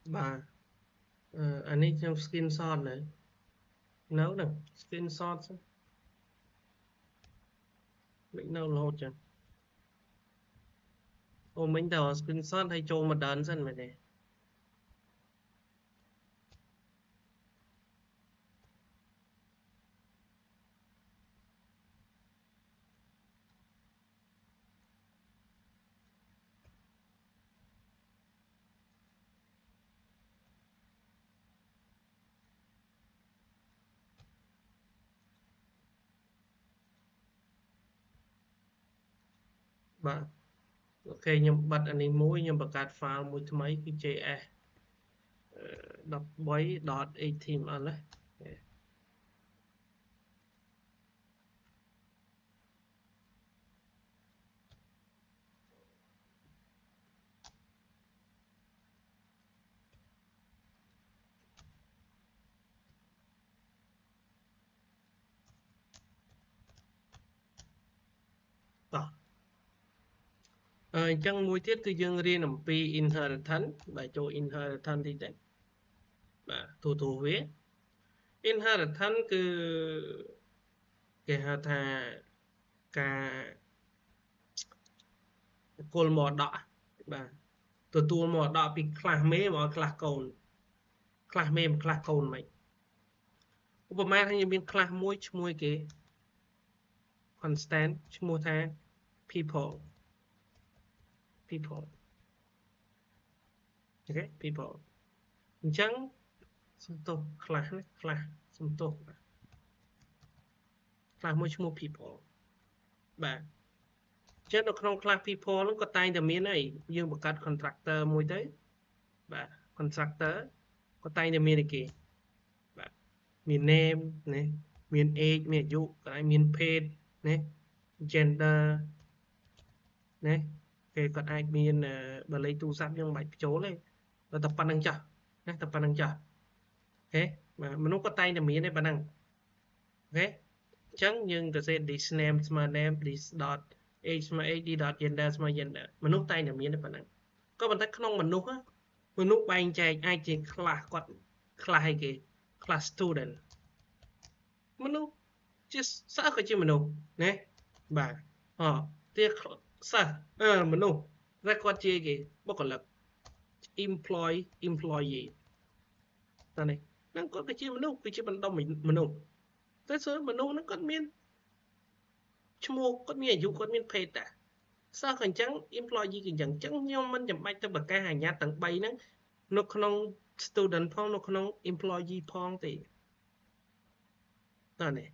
bà anh ấy trong screenshot này nấu nè screenshot mình nấu lột chẳng ô mình đầu screenshot hay cho một đợn dân vậy này bà ok nhưng bật anh ấy mũi nhưng bật card file mũi thứ mấy cái JS đọc bấy dot 18 ở đấy đó chẳng mũi tiết thì dương riêng làm pi inheritance bài cho inheritance thì đấy bà thủ thủ viết inheritance cứ cái hạt thà cả cồn mỏ đỏ bà từ tua mỏ đỏ bị class mê mà class mê mà class cồn màyឧបមាថាយើងមាន class មួយឈ្មោះគេ constant ឈ្មោះថា peopleអូខេ people អញ្ចឹងសំទោស class ណា class សំទោស class មួយឈ្មោះ people បាទអញ្ចឹងនៅក្នុង class people ហ្នឹងក៏តែងតែមានអីយើងបង្កើត constructor មួយទៅបាទ constructor ក៏តែងតែមានអីគេបាទមាន name ណាមាន age មានអាយុក៏អាចមាន page ណា gender ណាគេគាត់អាចមានបើលេខទូរស័ព្ទយើងមិនបាច់បញ្ចូលទេតែប៉ុណ្្នឹងចាស់ណាតែប៉ុណ្្នឹងចាស់អូខេបាទមនុស្សក៏តែងតែមានដែរប៉ុណ្្នឹងអូខេអញ្ចឹងយើងទៅសេ this name ស្មើ name this dot age ស្មើ age this dot gender ស្មើ gender មនុស្សតែងតែមានដែរប៉ុណ្្នឹងក៏ប៉ុន្តែក្នុងមនុស្សបែងចែកអាចជា class គាត់ class អីគេ class student មនុស្សជាសិស្សក៏ជាមនុស្សណាបាទទៀតសិស្សមនុស្សតែគាត់ជាគេបុគ្គលិក employee តើនេះហ្នឹងគាត់ក៏ជាមនុស្សគឺជាបណ្ដុំមនុស្សតែសួរមនុស្សហ្នឹងគាត់មានឈ្មោះគាត់មានអាយុគាត់មានភេទតាសិស្សក៏អញ្ចឹង employee ក៏អញ្ចឹងខ្ញុំមិនចាំបាច់ទៅប្រកាសអាជ្ញាទាំង3ហ្នឹងនៅក្នុង student ផងនៅក្នុង employee ផងទេតើនេះ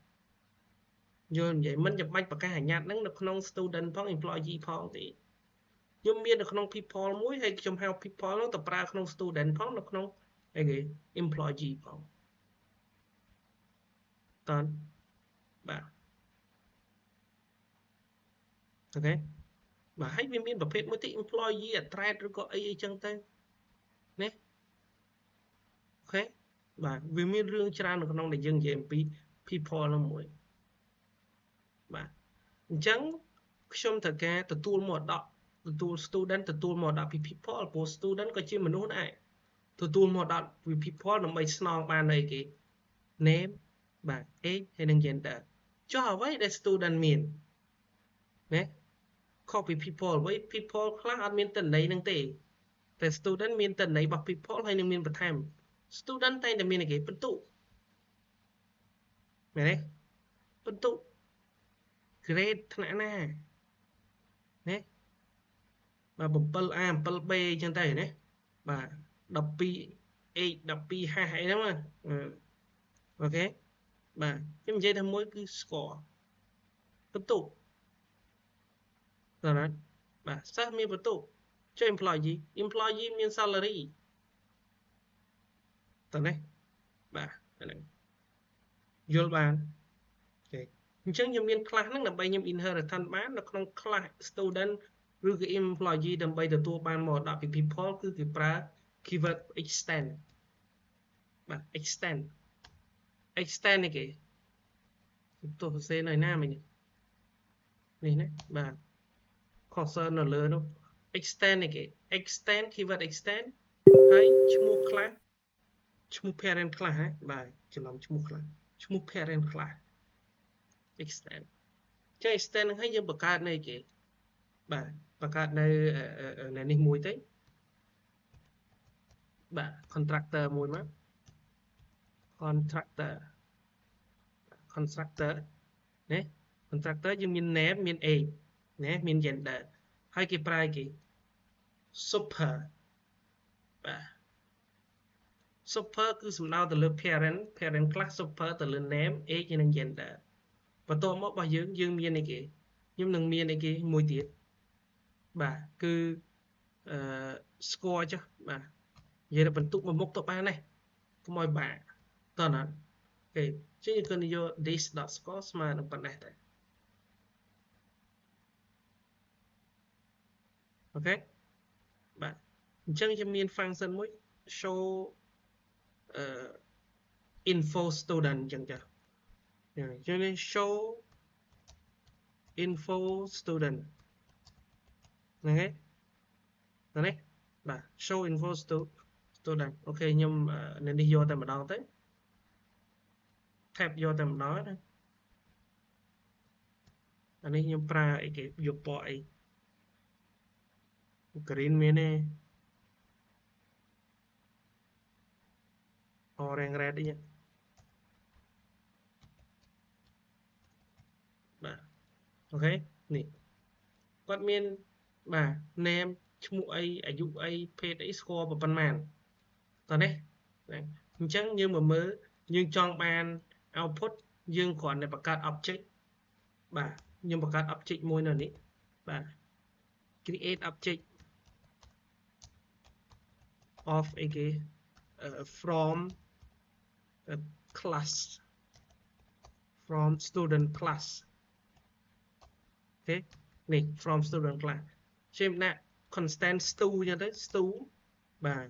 យល់និយាយមិនចាំបាច់ប្រកាសអាជ្ញាហ្នឹងនៅក្នុង student ផង employee ផងទេខ្ញុំមាននៅក្នុង people មួយហើយខ្ញុំហៅ people ហ្នឹងទៅប្រើក្នុង student ផងនៅក្នុងអីគេ employee ផងតើបាទអូខេបាទហើយវាមានប្រភេទមួយទៀត employee address ឬក៏អីចឹងទៅណាអូខេបាទវាមានរឿងច្រើននៅក្នុងដែលយើងនិយាយអំពី people ហ្នឹងមួយបាទអញ្ចឹងខ្ញុំត្រូវការទទួលមរតកទទួល student ទទួលមរតកពី people ព្រោះ student ក៏ជាមនុស្សដែរទទួលមរតកពី people ដើម្បីស្នងបានអីគេ name បាទ age ហើយនិង gender ចុះអ្វីដែល student មានណាខុសពី people អ្វី people ខ្លះអត់មានតន័យនឹងទេតែ student មានតន័យរបស់ people ហើយនឹងមានបន្ថែម student តែងតែមានអីគេបន្ទុកមែនទេបន្ទុក grade ថ្នាក់ណាណាបាទ 7A 7B អញ្ចឹងទៅណាបាទ12 H 12 H អីហ្នឹងអូខេបាទខ្ញុំនិយាយថាមួយគឺស្គាល់បន្ទុកដល់ណាបាទសិស្សមានបន្ទុកចុះ employee មាន salary តើណាបាទហ្នឹងយល់បានអូខេអញ្ចឹងខ្ញុំមាន class ហ្នឹងដើម្បីខ្ញុំ inheritance បាននៅក្នុង class student ឬក៏ employee ដើម្បីទទួលបានមរតកពី people គឺគេប្រើ keyword extend បាទ extend នេះគេទោះសរសេរនៅណាមិញនេះណាបាទ cursor នៅលើនោះ extend នេះគេ extend keyword extend ហើយឈ្មោះខ្លះឈ្មោះ parent ខ្លះហ៎បាទច្រឡំឈ្មោះខ្លះឈ្មោះ parent ខ្លះ extend ចេះ extend ហ្នឹងហើយយើងបង្កើតនៅគេបាទបង្កើតនៅនេះមួយទៅបាទ contractor មួយមក contractor constructor ណា contractor យើងមាន name មាន age ណាមាន gender ហើយគេប្រើគេ super បាទ super គឺសំដៅទៅលើ parent ខ្លះ super ទៅលើ name age និង gender បន្ទាប់មករបស់យើងមានអីគេខ្ញុំនឹងមានអីគេមួយទៀតបាទគឺអឺ score ចុះបាទនិយាយទៅបន្ទុកមួយមុខទៅបានទេកុំឲ្យបាក់តោះណាអូខេចឹងយើងគណយក this.score ស្មើនឹងប៉ុណ្ណេះតែអូខេបាទអញ្ចឹងខ្ញុំមាន function មួយ show info student អញ្ចឹងចាអញ្ចឹងនេះ show info student ហ្នឹងហើយទៅនេះបាទ show info student អូខេខ្ញុំនេះយកតែម្ដងទៅ tab យកតែម្ដងណាអានេះខ្ញុំប្រើអីគេយកពណ៌អី green មានទេ orange red អីបាទអូខេនេះគាត់មានបាទ name ឈ្មោះអីអាយុអីភេទអីស្គាល់ប៉ុន្មានតោះនេះអញ្ចឹងយើងមកមើលយើងចង់បាន output យើងគ្រាន់តែបង្កើត object បាទខ្ញុំបង្កើត object មួយនៅនេះបាទ create object of អីគេ from class from student class អូខេនេះ from student class ជាមដាក់ constant stu អញ្ចឹងទៅ stu បាទ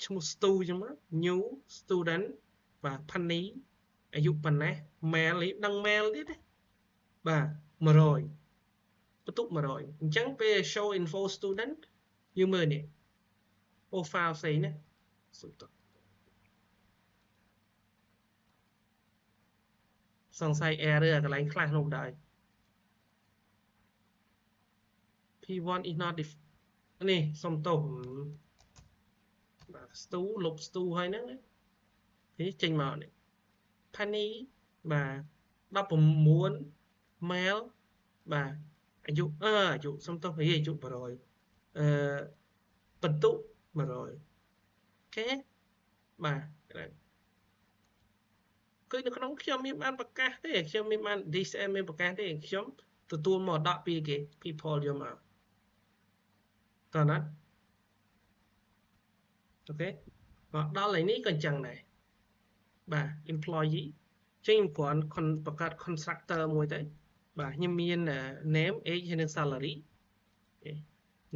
ឈ្មោះ stu អញ្ចឹងមក new student បាទ Penny អាយុប៉ុណ្ណេះ male នេះដឹង male ទៀតទេបាទ100បន្ទុក100អញ្ចឹងពេល show info student យើងមើលនេះ profile ផ្សេងណាសុំតសង្ស័យ error កន្លែងខ្លះនោះដែរ P1 is not នេះសុំទោសបាទ stu លុប stu ហើយហ្នឹងនេះចេញមកនេះ Penny បាទ19 male បាទអាយុអាយុសុំទោសអាយុ100បន្ទុក100អូខេបាទគឺនៅក្នុងខ្ញុំមានបានប្រកាសទេខ្ញុំមានបាន DSM មានប្រកាសទេខ្ញុំទទួលមកដកពីគេ people យកមកតោះណាអូខេមកដល់ឯនេះក៏អញ្ចឹងដែរបាទ employee ចឹងខ្ញុំគ្រាន់បង្កើត constructor មួយទៅបាទខ្ញុំមាន name age ហើយនិង salary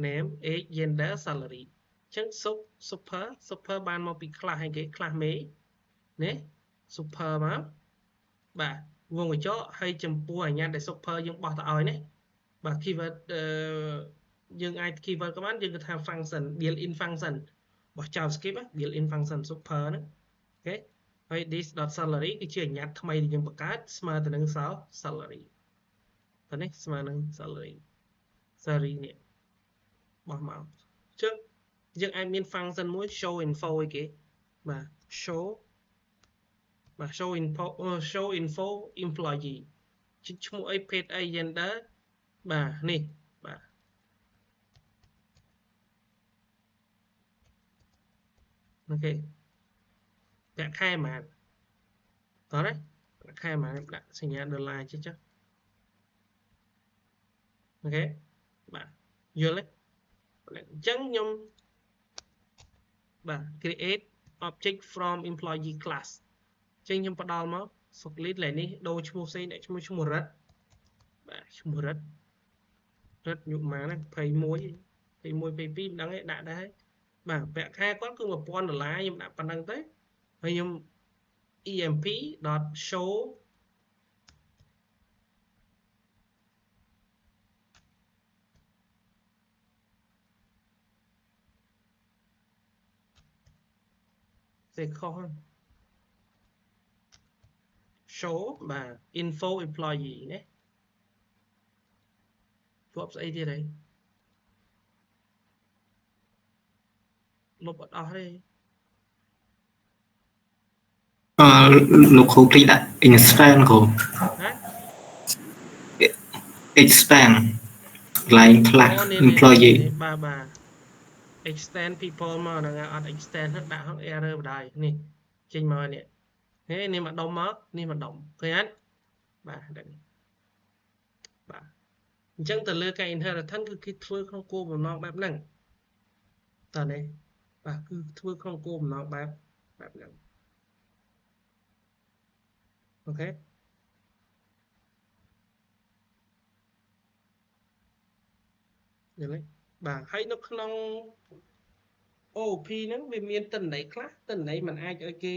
name age gender salary ចឹង super បានមកពី class ហើយគេ class មេណា super មកបាទវងកញ្ចក់ហើយចំពោះអាញាដែល super យើងបោះទៅឲ្យណាបាទ keyword យើងអាច keyword ក៏បានយើងគិតថា function built in function របស់ JavaScript built in function super ហ្នឹងអូខេហើយ this.salary គឺជាអាញាថ្មីដែលយើងបង្កើតស្មើទៅនឹង salary តើនេះស្មើនឹង salary នេះបោះមកជឹងយើងអាចមាន function មួយ show info អីគេបាទ show show info employee ឈ្មោះអីភេទអី gender បាទនេះបាទអូខេប្រាក់ខែប៉ុន្មានតោះណាប្រាក់ខែប៉ុន្មានដាក់សញ្ញាដុល្លារចុះអូខេបាទយល់ទេអញ្ចឹងខ្ញុំបាទ create object from employee class ចឹងខ្ញុំផ្ដល់មកសុកលីតឡើយនេះដូរឈ្មោះផ្សេងដាក់ឈ្មោះរិទ្ធបាទឈ្មោះរិទ្ធយុប៉ុន្មាន21 22មិនដឹងទេដាក់ដែរបាទប្រាក់ខែគាត់គឺ$1000ខ្ញុំដាក់ប៉ុណ្្នឹងទៅហើយខ្ញុំ emp.show សេខុស show បាទ info employee ណាជាប់ស្អីទៀតហើយលុបអត់អស់ទេលោកគ្រូព្រីដាក់ extend គ្រូ ហ៎ extend កន្លែងខ្លះ employee បាទ extend people មកហ្នឹងអត់ extend ដាក់ហង error បណ្ដោយនេះចេញមកនេះនេះមកដុំមកនេះមកដុំឃើញអត់បាទហ្នឹងបាទអញ្ចឹងទៅលើការ inheritance គឺគេធ្វើក្នុងគោលបំណងបែបហ្នឹងតើនេះបាទគឺធ្វើក្នុងគោលបំណងបែបហ្នឹងអូខេយល់ទេបាទហើយនៅក្នុង OP ហ្នឹងវាមានទិន្នន័យខ្លះទិន្នន័យมันអាចឲ្យគេ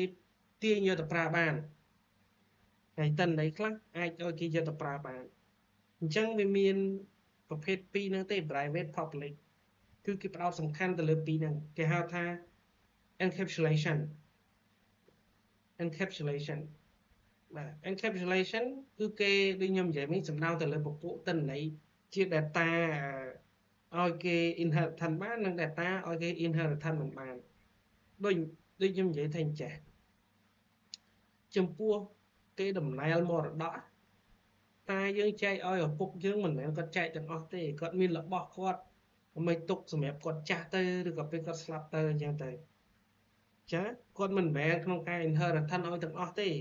ទាញយកទៅប្រើបានហើយទិន្នន័យខ្លះអាចឲ្យគេយកទៅប្រើបានអញ្ចឹងវាមានប្រភេទពីរហ្នឹងទេ private public គឺគេផ្ដោតសំខាន់ទៅលើពីរហ្នឹងគេហៅថា encapsulation បាទ encapsulation គឺគេដូចខ្ញុំនិយាយមិញសំដៅទៅលើពពួកទិន្នន័យជា data ឲ្យគេ inheritance បាននិង data ឲ្យគេ inheritance មិនបានដូចខ្ញុំនិយាយថាអញ្ចេះចំពោះគេដំណើរមរតកតាយើងចែកឲ្យឪពុកយើងមិនមែនគាត់ចែកទាំងអស់ទេគាត់មានរបស់គាត់មិនទុកសម្រាប់គាត់ចាស់ទៅឬក៏ពេលគាត់ស្លាប់ទៅអញ្ចឹងទៅចាគាត់មិនមែនក្នុងការ inheritance ឲ្យទាំងអស់ទេអ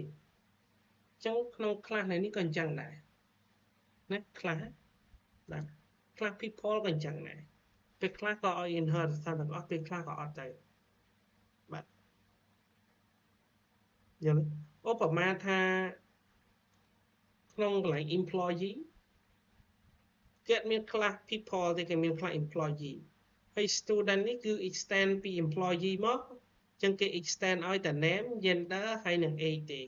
ញ្ចឹងក្នុងខ្លះនេះក៏អញ្ចឹងដែរណាខ្លះបាទខ្លះ people ក៏អញ្ចឹងដែរពេលខ្លះក៏ឲ្យ inheritance ទាំងអស់ពេលខ្លះក៏អត់ទៅបាទយល់ឧបមាថាក្នុងកន្លែង employee គេមានខ្លះ people ទេគេមានខ្លះ employee ហើយ student នេះគឺ extend ពី employee មកអញ្ចឹងគេ extend ឲ្យតែ name gender ហើយនឹង age ទេ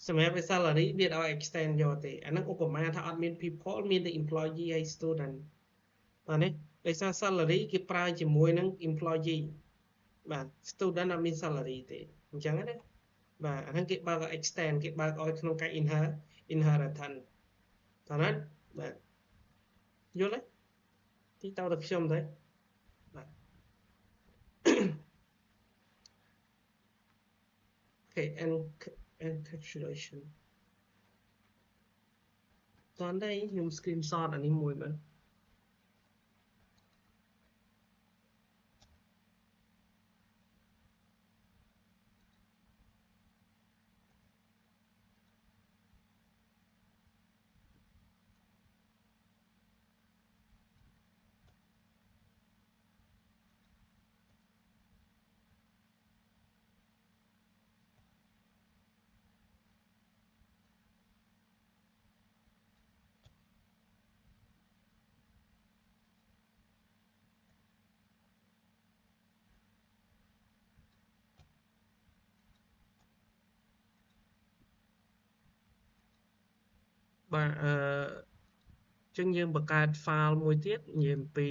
សម្រាប់ salary វាឲ្យ extend យកទេអាហ្នឹងឧបមាថាអត់មាន people មានតែ employee ហើយ student បាទនេះដោយសារ salary គេប្រើជាមួយនឹង employee បាទ student អត់មាន salary ទេអញ្ចឹងណាបាទអាហ្នឹងគេបើក extend គេបើកឲ្យក្នុងការ inheritance តើណាបាទយល់ទេទីតទៅខ្ញុំទៅបាទអូខេ encapsulation តោះនេះខ្ញុំ screenshot អានេះមួយមើលបាទចឹងយើងបង្កើត file មួយទៀតនិយាយអំពី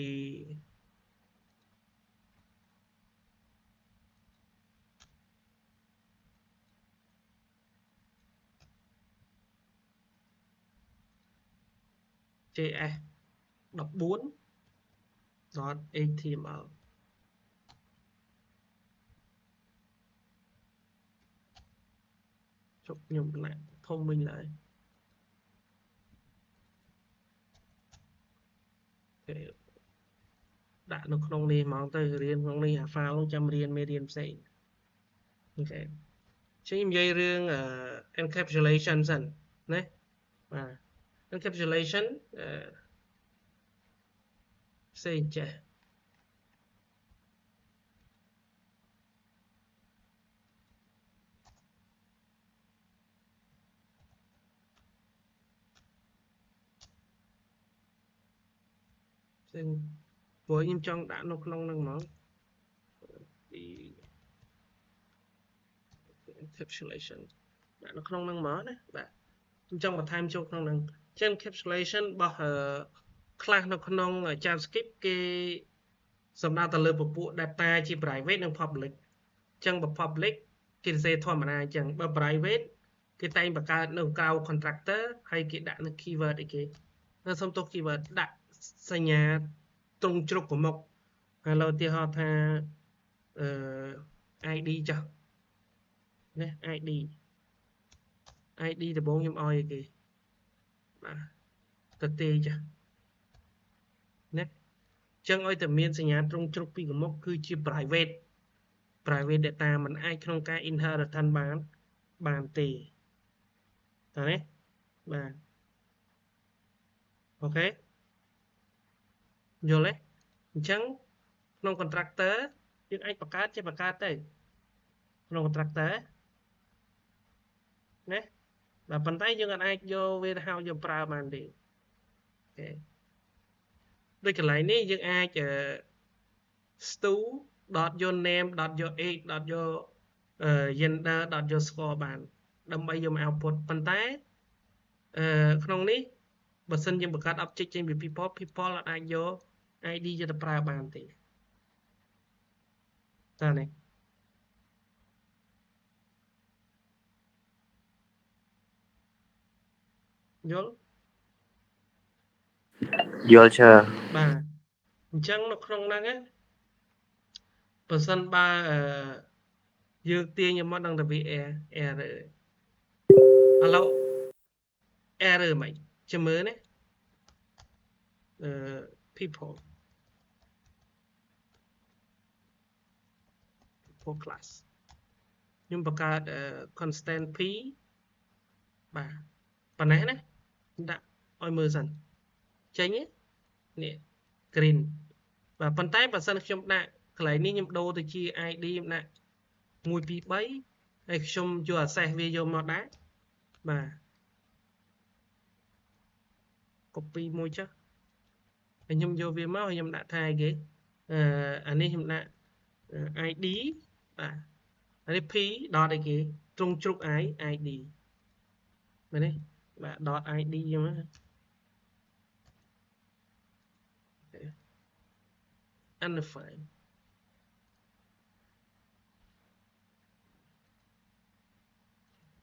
JS14.html ជប់ខ្ញុំណាក់ធំវិញឡើយដាក់នៅក្នុងនេះហ្មងទៅរៀនក្នុងនេះអា file នោះចាំរៀនមេរៀនផ្សេងអូខេចឹងនិយាយរឿង encapsulation សិនណាបាទ encapsulation ផ្សេងចេះផ្សេងព្រោះខ្ញុំចង់ដាក់នៅក្នុងហ្នឹងហ្មងពី encapsulation ដាក់នៅក្នុងហ្នឹងហ្មងណាបាទខ្ញុំចង់បន្ថែមចូលក្នុងហ្នឹងចឹង encapsulation របស់ខ្លះនៅក្នុង JavaScript គេសំដៅទៅលើពពួក data ជា private និង public ចឹងបើ public គេសរសេរធម្មតាចឹងបើ private គេតែងបង្កើតនៅក្រៅ contractor ហើយគេដាក់នៅ keyword អីគេនៅសុំទោស keyword ដាក់សញ្ញាត្រង់ជ្រុកប្រមុខហើយលើឧទាហរណ៍ថាID ចាស់ណា ID ដំបូងខ្ញុំឲ្យគេបាទទៅទេចាស់ណាចឹងឲ្យតែមានសញ្ញាត្រង់ជ្រុកពីប្រមុខគឺជា private data มันអាចក្នុងការ inheritance បានទេតើណាបាទអូខេយល់ទេអញ្ចឹងក្នុង contractor យើងអាចបង្កើតចេះបង្កើតទៅក្នុង contractor ណាបាទប៉ុន្តែយើងអាចយកវាទៅហៅយកប្រើបានទេអូខេដូចកន្លែងនេះយើងអាចstu.your name.your age.your gender.your score បានដើម្បីយកមក output ប៉ុន្តែក្នុងនេះបើសិនយើងបង្កើត object ចេញពី people អាចយក ID យកទៅប្រើបានទេតើនេះយល់បាទអញ្ចឹងនៅក្នុងហ្នឹងបើសិនបើយើងទាញមកដល់ទៅវា error ឥឡូវ error មិនចាំមើលណាpeople class ខ្ញុំបង្កើត constant p បាទប៉ុណ្ណេះណាដាក់ឲ្យមើលសិនចេញនេះ green បាទប៉ុន្តែបើសិនខ្ញុំដាក់កន្លែងនេះខ្ញុំដូរទៅជា ID ខ្ញុំដាក់1 2 3ហើយខ្ញុំយក access វាយកមកដាក់បាទ copy មួយចុះហើយខ្ញុំយកវាមកហើយខ្ញុំដាក់ថាគេអានេះខ្ញុំដាក់ ID បាទអានេះ p ដតអីគេត្រង់ជ្រុក ID មែនទេបាទ dot ID អញ្ចឹងundefined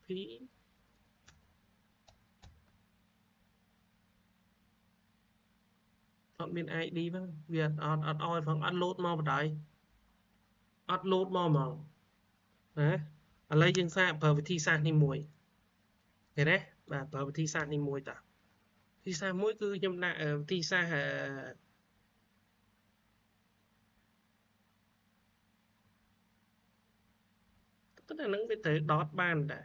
ពី អត់មាន ID ផងវាអត់ឲ្យផងអត់ load មកបណ្ដោយអត់ load មកហ្មងណាឥឡូវយើងសាកប្រើវិធីសាស្ត្រនេះមួយឃើញទេបាទប្រើវិធីសាស្ត្រនេះមួយតើវិធីសាស្ត្រមួយគឺខ្ញុំដាក់វិធីសាស្ត្រប៉ុន្តែហ្នឹងវាត្រូវ dot បានតា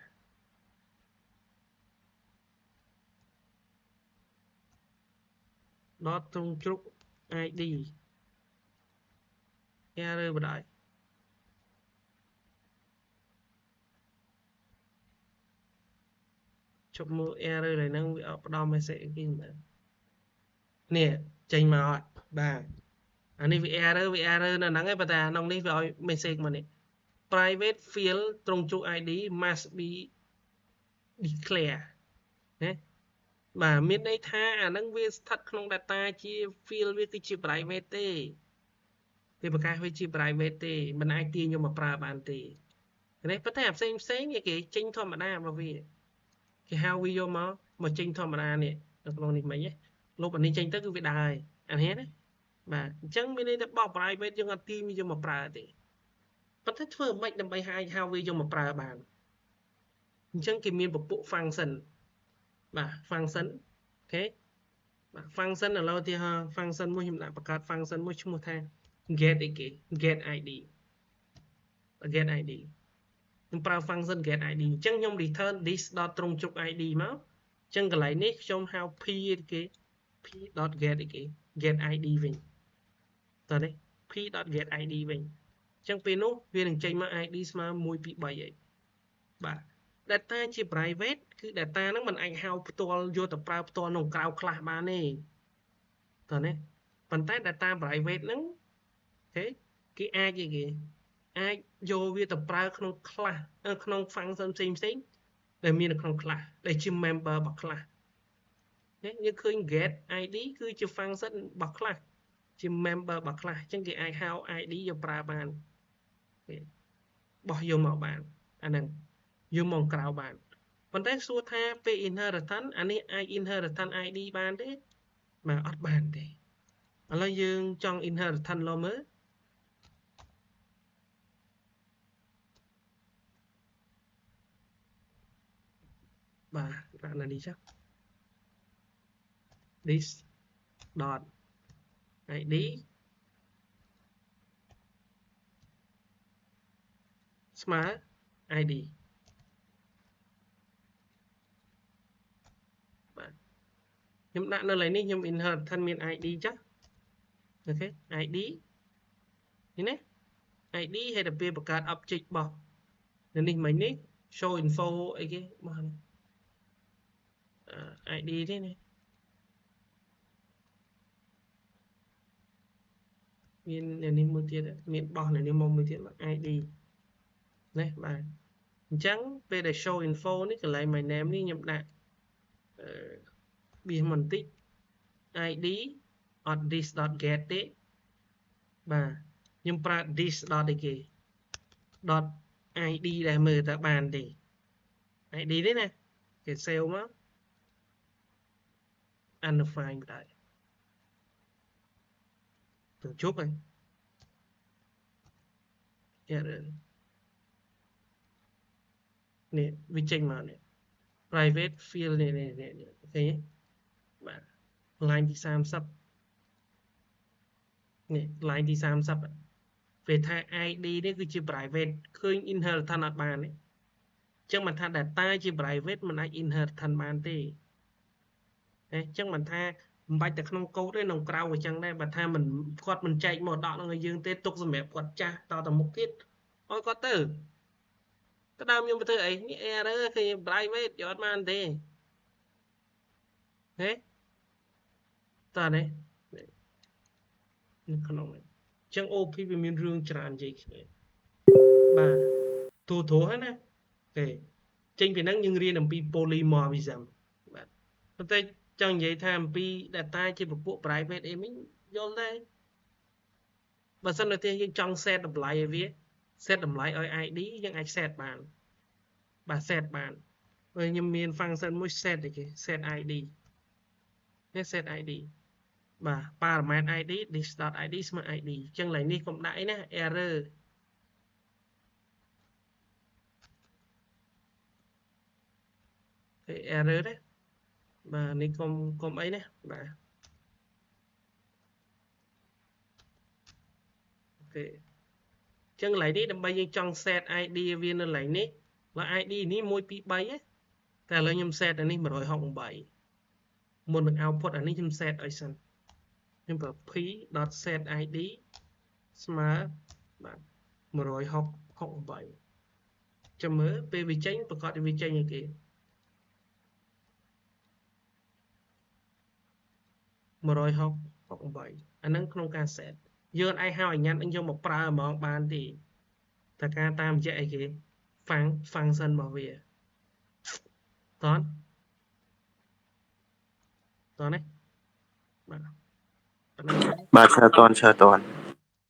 dot ត្រង់ជ្រុក ID error បណ្ដោយជប់មើល error ដែលហ្នឹងវាអត់ផ្ដល់ message អីគេមែននេះចេញមកអត់បាទអានេះវា error នៅហ្នឹងឯងប៉ុន្តែក្នុងនេះវាឲ្យ message មកនេះ private field ត្រង់ជ្រុក ID must be declare ណាបាទមានន័យថាអាហ្នឹងវាស្ថិតក្នុង data ជា field វាគឺជា private ទេវាប្រកាសវាជា private ទេមិនអាចទាញយកមកប្រើបានទេនេះប៉ុន្តែអាផ្សេងគេចេញធម្មតារបស់វាគេហៅវាយកមកចេញធម្មតានេះនៅក្នុងនេះមិញលុបអានេះចេញទៅគឺវាដើរហើយអានេះណាបាទអញ្ចឹងមានន័យថាបោះ private យើងអត់ទាញវាយកមកប្រើទេប៉ុន្តែធ្វើមិនដើម្បីហៅវាយកមកប្រើបានអញ្ចឹងគេមានពពុះ function បាទ function អូខេបាទ function ឥឡូវទីហោ function មួយខ្ញុំដាក់បង្កើត function មួយឈ្មោះថា get អីគេ get ID ខ្ញុំប្រើ function get ID អញ្ចឹងខ្ញុំ return this ដល់ត្រង់ជ្រុក ID មកអញ្ចឹងកន្លែងនេះខ្ញុំហៅ p គេ p.get អីគេ get ID វិញតើនេះ p.get ID វិញអញ្ចឹងពេលនោះវានឹងចេញមក ID ស្មើ1 2 3អីបាទ data ជា private គឺ data ហ្នឹងมันអាចហៅផ្ទាល់យកទៅប្រើផ្ទាល់ក្នុងក្រៅ class បានទេតើនេះប៉ុន្តែ data private ហ្នឹងអូខេគេអាចអីគេអាចយកវាទៅប្រើក្នុង class ក្នុង function ផ្សេងដែលមាននៅក្នុង class ដែលជា member របស់ class យើងឃើញ get ID គឺជា function របស់ class ជា member របស់ class អញ្ចឹងគេអាចហៅ ID យកប្រើបាន បោះយកមកបានអាហ្នឹងយកមកក្រៅបានប៉ុន្តែសួរថាពេល inheritance អានេះអាច inheritance ID បានទេបាទអត់បានទេឥឡូវយើងចង់ inheritance ឡមើលបាទដាក់នៅនេះចុះ this dot id ស្មើ id បាទខ្ញុំដាក់នៅឡើយនេះខ្ញុំ inheritance មាន id ចុះអូខេ id នេះណា id ហើយទៅពេលបង្កើត object របស់នៅនេះមិញនេះ show info អីគេបាទ id នេះណាមាននេះមួយទៀតមានបោះនៅនេះមកមួយទៀត id ណាបាទអញ្ចឹងពេលដែល show info នេះកន្លែង my name នេះខ្ញុំដាក់បៀសបន្តិច id .this.get ទេបាទខ្ញុំប្រើ this. អីគេ .id ដែលមើលតើបានទេ id ទេណាគេ save មក undefined បណ្ដោយទៅជប់ហើយ error នេះវាចេញមកនេះ private field នេះឃើញទេបាទ line ទី30នេះ line ទី30ពេលថា id នេះគឺជា private ឃើញ inheritance អត់បានទេអញ្ចឹងមិនថា data ជា private មិនអាច inheritance បានទេអញ្ចឹងមិនថាមិនបាច់តែក្នុង code ទេក្នុងក្រៅអញ្ចឹងដែរបើថាមិនគាត់មិនចែកមកដកនឹងឲ្យយើងទេទុកសម្រាប់គាត់ចាស់តទៅមុខទៀតឲ្យគាត់ទៅដើមខ្ញុំទៅធ្វើអីនេះ error ឃើញ private យកអត់បានទេហេតើនេះក្នុងអញ្ចឹង OP វាមានរឿងច្រើននិយាយគ្នាបាទទូហ្នឹងណាទេចេញពីហ្នឹងយើងរៀនអំពី polymorphism បាទប៉ុន្តែចង់និយាយថាអំពី data ជាពពួក private អីមិញយល់ទេបើសិននៅទីយើងចង់ set តម្លៃឲ្យវា set តម្លៃឲ្យ ID យើងអាច set បានបាទ set បានពេលខ្ញុំមាន function មួយ set អីគេ set ID នេះ set ID បាទ parameter ID this.id ស្មើ ID អញ្ចឹងឡើយនេះកុំដាក់អីណា error error ទេបាទនេះកុំអីណាបាទអូខេអញ្ចឹងឡើយនេះដើម្បីយើងចង់ set ID វានៅឡើយនេះបើ ID នេះ1 2 3តែឥឡូវខ្ញុំ set អានេះ168មុននឹង output អានេះខ្ញុំ set ឲ្យសិនខ្ញុំប្រើ p.setID ស្មើបាទ168ចាំមើលពេលវាចេញប្រកាសវាចេញឲ្យគេ168អាហ្នឹងក្នុងការ set យើងអាចហៅអាញាត់នឹងយកមកប្រើហ្មងបានទេតែការតាមរយៈអីគេ function របស់វាតោះនេះបាទ បាទ chờ toàn